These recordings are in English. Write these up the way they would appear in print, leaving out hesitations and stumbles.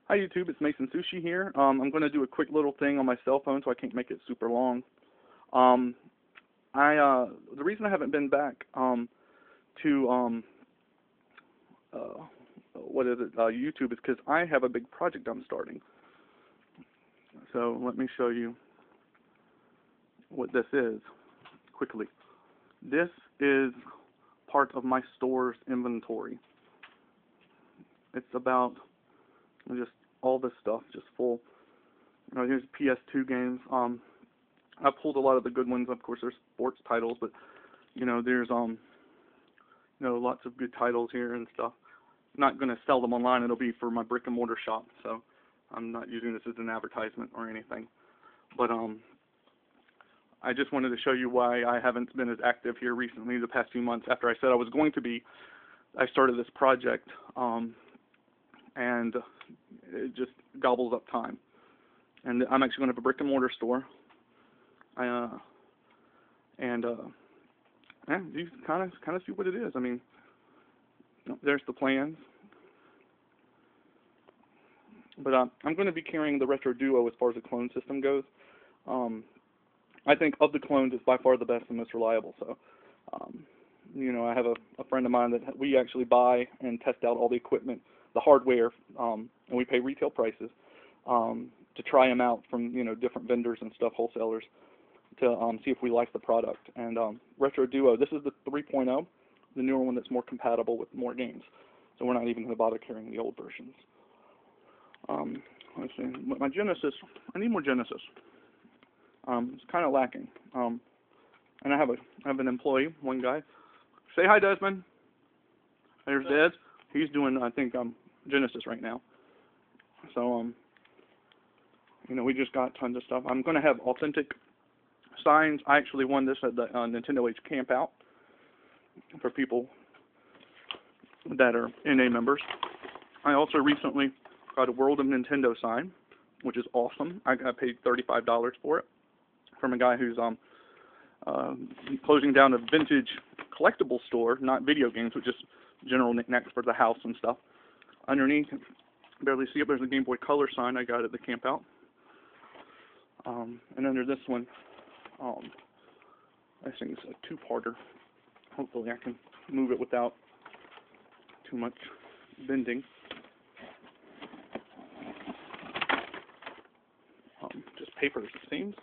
Hi YouTube, it's Mason Sushi here. I'm going to do a quick little thing on my cell phone, so I can't make it super long. Um, the reason I haven't been back to uh, YouTube is because I have a big project I'm starting. So let me show you what this is quickly. This is part of my store's inventory. It's about just all this stuff, just full. Here's PS2 games. I pulled a lot of the good ones. Of course, there's sports titles, but there's lots of good titles here and stuff. I'm not going to sell them online. It'll be for my brick and mortar shop, so I'm not using this as an advertisement or anything. But I just wanted to show you why I haven't been as active here recently the past few months. After I said I was going to be, I started this project, and it just gobbles up time. And I'm actually going to have a brick and mortar store. You kind of see what it is. I mean, there's the plans. But I'm going to be carrying the Retro Duo as far as the clone system goes. I think of the clones, it's by far the best and most reliable. So, I have a friend of mine that we actually buy and test out all the equipment, the hardware, and we pay retail prices to try them out from different vendors and stuff, wholesalers, to see if we like the product. And Retro Duo, this is the 3.0, the newer one that's more compatible with more games. So we're not even going to bother carrying the old versions. Let's see, my Genesis, I need more Genesis. It's kind of lacking. And I have an employee, one guy. Say hi, Desmond. There's Des. He's doing, I think, Genesis right now. So, we just got tons of stuff. I'm going to have authentic signs. I actually won this at the Nintendo Age Camp Out for people that are NA members. I also recently got a World of Nintendo sign, which is awesome. I paid $35 for it from a guy who's closing down a vintage collectible store, not video games, but just general knickknacks for the house and stuff. Underneath, barely see it, there's a Game Boy Color sign I got at the camp out. And under this one, I think it's a two-parter. Hopefully I can move it without too much bending. Just paper, it seems.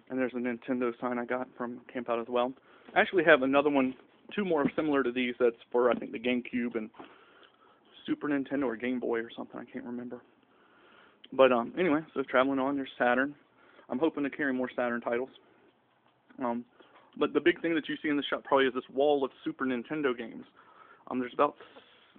And there's a Nintendo sign I got from Camp Out as well. I actually have another one, two more similar to these, that's for, I think, the GameCube and Super Nintendo or Game Boy or something, I can't remember. But anyway, so traveling on, there's Saturn. I'm hoping to carry more Saturn titles. But the big thing that you see in the shop probably is this wall of Super Nintendo games. There's about,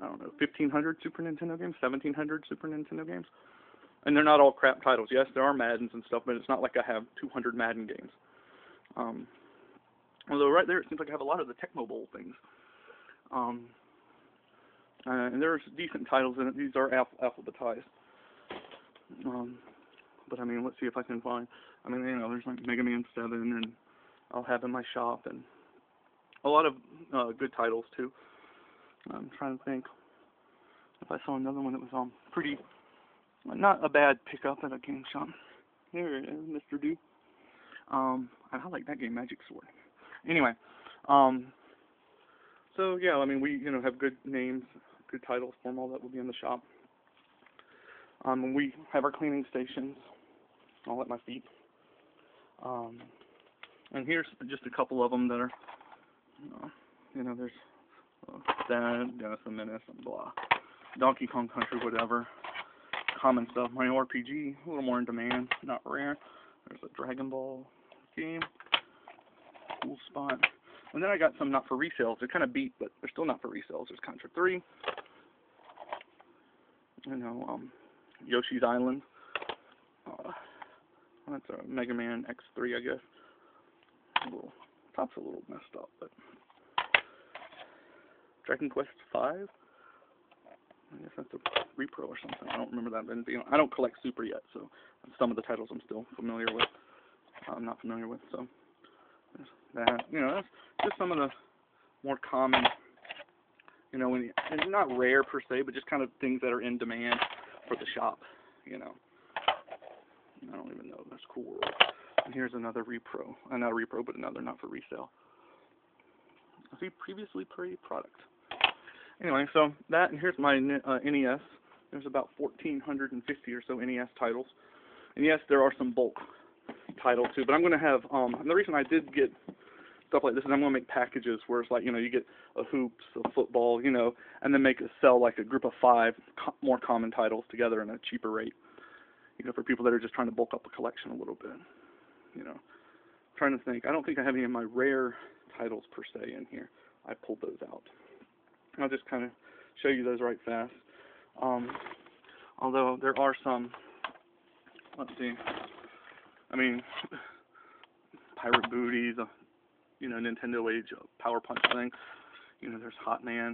1,500 Super Nintendo games, 1,700 Super Nintendo games. And they're not all crap titles. Yes, there are Maddens and stuff, but it's not like I have 200 Madden games. Although right there, it seems like I have a lot of the Tecmo Bowl things. And there's decent titles in it. These are alphabetized. But I mean, let's see if I can find. There's like Mega Man 7, and I'll have in my shop, and a lot of good titles too. I'm trying to think if I saw another one that was pretty, not a bad pickup at a game shop. Here it is, Mr. Do. I like that game, Magic Sword. Anyway, so yeah, we have good names, good titles for them. All that will be in the shop. And we have our cleaning stations all at my feet. And here's just a couple of them that are, there's Dennis the Menace and blah, Donkey Kong Country, whatever, common stuff. Mario RPG, a little more in demand, not rare. There's a Dragon Ball game, cool spot. And then I got some not for resales. They're kind of beat, but they're still not for resales. There's Contra 3, Yoshi's Island. That's a Mega Man X3, I guess. Top's a little messed up, but Dragon Quest 5. I guess that's a repro or something. I don't remember that being. I don't collect Super yet, so some of the titles I'm still familiar with. I'm not familiar with, so there's that. That's just some of the more common. And not rare per se, but just kind of things that are in demand. for the shop, you know. I don't even know. That's cool. And here's another repro. Not a repro, but another not for resale. See, previously product. Anyway, so that, and here's my NES. There's about 1,450 or so NES titles. And yes, there are some bulk titles too, but I'm going to have, and the reason I did get stuff like this is I'm going to make packages where it's like, you know, you get a hoops, a football, you know, and then sell like a group of 5 more common titles together in a cheaper rate. You know, for people that are just trying to bulk up a collection a little bit. You know, I'm trying to think. I don't think I have any of my rare titles per se in here. I pulled those out. I'll just kind of show you those right fast. Although there are some, let's see, I mean, Pirate Booties, you know, Nintendo Age Power Punch thing. You know, there's Hot Man,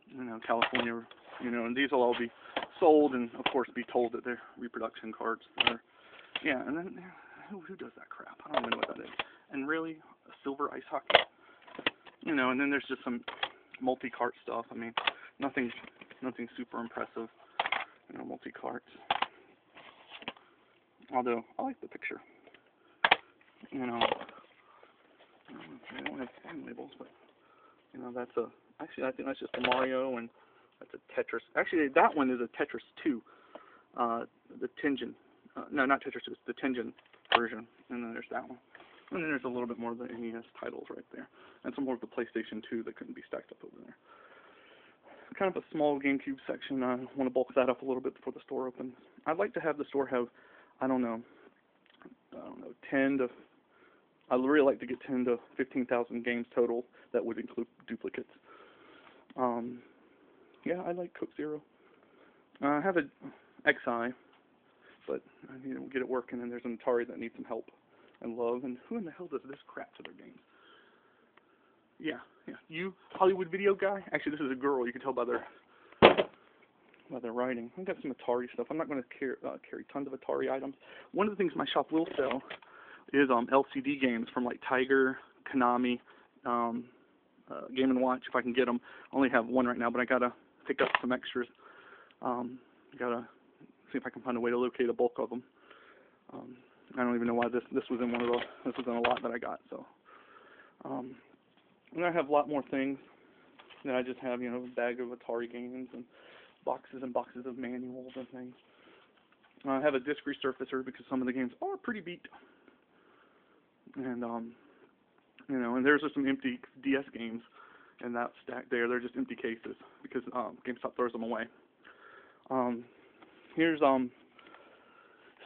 you know, California, you know, and these will all be sold and, of course, be told that they're reproduction cards. Yeah, and then, who does that crap? I don't even know what that is. And really, Silver Ice Hockey. You know, and then there's just some multi-cart stuff. I mean, nothing super impressive. You know, multi-carts. Although, I like the picture. You know, I don't have fan labels, but, you know, that's actually, I think that's just a Mario, and that's a Tetris. Actually, that one is a Tetris 2. The Tengen. No, not Tetris 2, it's the Tengen version. And then there's that one. And then there's a little bit more of the NES titles right there. And some more of the PlayStation 2 that couldn't be stacked up over there. Kind of a small GameCube section. I want to bulk that up a little bit before the store opens. I'd like to have the store have, I don't know, 10 to, I'd really like to get 10 to 15,000 games total. That would include duplicates. Yeah, I like Coke Zero. I have a XI, but I need to get it working, and there's an Atari that needs some help and love. And who in the hell does this crap to their games? Yeah. You, Hollywood Video guy? Actually, this is a girl. You can tell by their writing. I've got some Atari stuff. I'm not going to carry tons of Atari items. One of the things my shop will sell is LCD games from like Tiger, Konami, Game & Watch, if I can get them. I only have one right now, but I got to pick up some extras. Got to see if I can find a way to locate a bulk of them. I don't even know why this was in one of those. This was in a lot that I got. So, and I have a lot more things. Then I just have, you know, a bag of Atari games and boxes of manuals and things. I have a disc resurfacer because some of the games are pretty beat. And you know, and there's just some empty DS games in that stack there. They're just empty cases because GameStop throws them away. Here's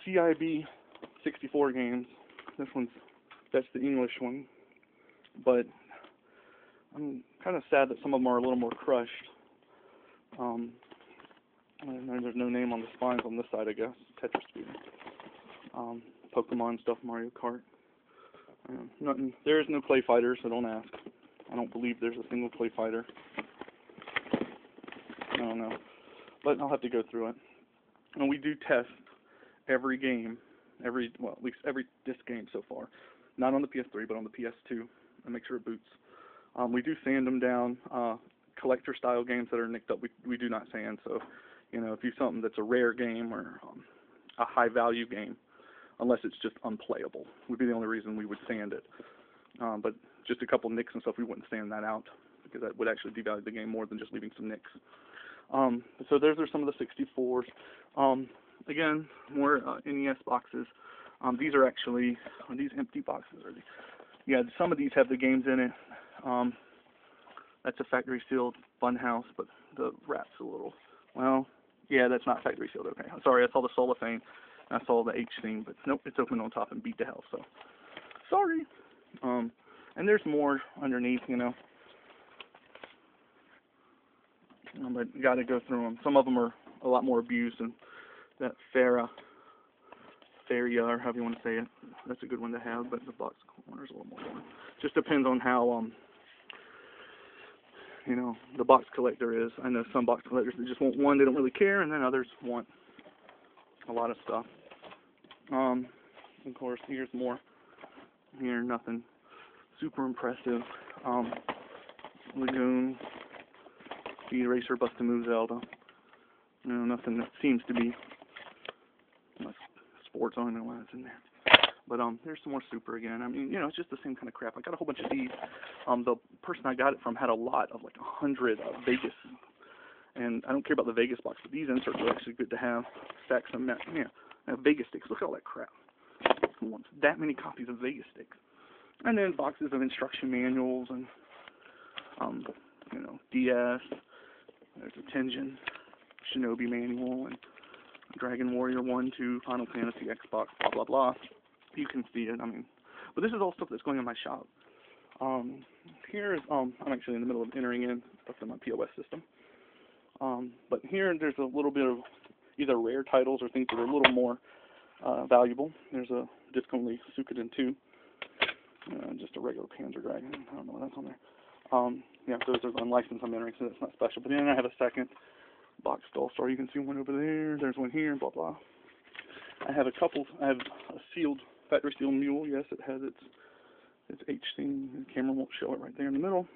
CIB 64 games. That's the English one. But I'm kind of sad that some of them are a little more crushed. There's no name on the spines on this side, I guess. Tetris Speed. Pokemon stuff, Mario Kart. Nothing. There is no Play Fighter, so don't ask. I don't believe there's a single Play Fighter. I don't know. But I'll have to go through it. And we do test every game, at least every disc game so far. Not on the PS3, but on the PS2, and make sure it boots. We do sand them down. Collector-style games that are nicked up, we do not sand. So, you know, if you something that's a rare game or a high-value game, unless it's just unplayable, would be the only reason we would sand it. But just a couple nicks and stuff, we wouldn't sand that out because that would actually devalue the game more than just leaving some nicks. So those are some of the 64s. Again, more NES boxes. These are actually, these empty boxes are yeah, some of these have the games in it. That's a factory sealed Funhouse, but the wrap's a little, well, yeah, that's not factory sealed. Okay, I'm sorry, I saw the cellophane, I saw the H thing, but nope, it's open on top and beat to hell. So sorry. And there's more underneath, you know. But you got to go through them. Some of them are a lot more abused, and that Feria, or however you want to say it, that's a good one to have. But the box corner's a little more fun. Just depends on how you know, the box collector is. I know some box collectors that just want one, they don't really care, and then others want a lot of stuff. Of course, here's more. Here, nothing super impressive. Lagoon, Speed Racer, Bust a Move Zelda. You know, nothing that seems to be sports. I don't know why it's in there. But there's some more Super again. I mean, you know, it's just the same kind of crap. I got a whole bunch of these. The person I got it from had a lot of like 100 Vegas, and I don't care about the Vegas box, but these inserts are actually good to have. Stacks of Vegas sticks. Look at all that crap. Who wants that many copies of Vegas sticks? And then boxes of instruction manuals and you know, DS. There's a Tengen Shinobi manual and Dragon Warrior 1, 2, Final Fantasy, Xbox, blah blah blah. You can see it. I mean, but this is all stuff that's going in my shop. Here is I'm actually in the middle of entering in stuff in my POS system. But here there's a little bit of either rare titles or things that are a little more valuable. There's a disc-only Suikoden 2, just a regular Panzer Dragon. I don't know what that's on there. Yeah, those are unlicensed. I'm entering, so that's not special. But then I have a second box Skull Star. You can see one over there. There's one here. Blah blah. I have a couple. I have a sealed. Factory sealed mule, yes, it has its H thing. The camera won't show it right there in the middle.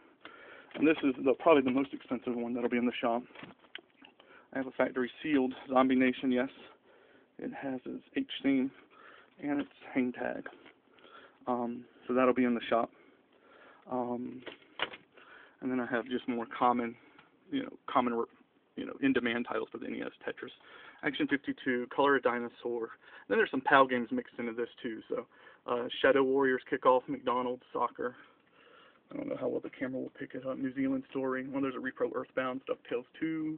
And this is probably the most expensive one that'll be in the shop. I have a factory sealed Zombie Nation, yes. It has its H theme and its hang tag. So that'll be in the shop. And then I have just more common in-demand titles for the NES: Tetris, Action 52, Color a Dinosaur. Then there's some PAL games mixed into this too. So Shadow Warriors, Kickoff, McDonald's, Soccer. I don't know how well the camera will pick it up. New Zealand Story. Well, there's a Repro Earthbound, DuckTales 2,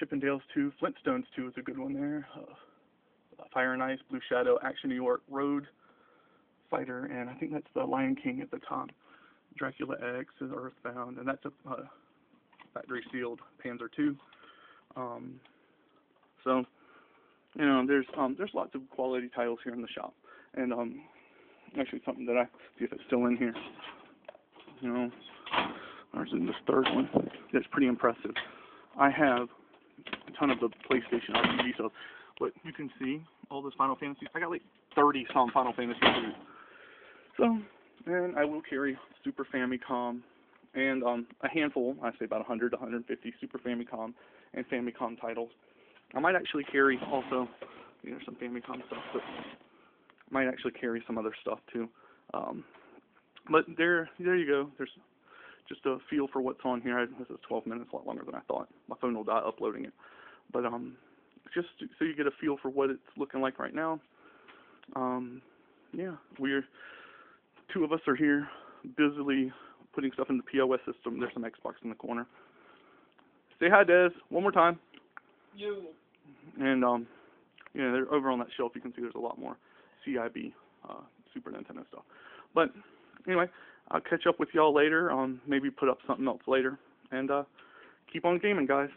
Chippendales 2, Flintstones 2 is a good one there. Fire and Ice, Blue Shadow, Action New York, Road Fighter, and I think that's the Lion King at the top. Dracula X is Earthbound, and that's a factory sealed Panzer 2. So, you know, there's lots of quality titles here in the shop, and actually something that I see if it's still in here. You know, there's in this third one. It's pretty impressive. I have a ton of the PlayStation RPG stuff, but you can see all those Final Fantasies. I got like 30 some Final Fantasy 2. So, and I will carry Super Famicom and a handful, I say about 100 to 150 Super Famicom and Famicom titles. I might actually carry also, you know, some Famicom stuff, but I might actually carry some other stuff too. But there you go. There's just a feel for what's on here. This is 12 minutes, a lot longer than I thought. My phone will die uploading it. But just so you get a feel for what it's looking like right now. Yeah, two of us are here busily putting stuff in the POS system. There's some Xbox in the corner. Say hi, Des, one more time. You. And yeah, they're over on that shelf. You can see there's a lot more CIB, Super Nintendo stuff. But anyway, I'll catch up with y'all later. Maybe put up something else later. And keep on gaming, guys.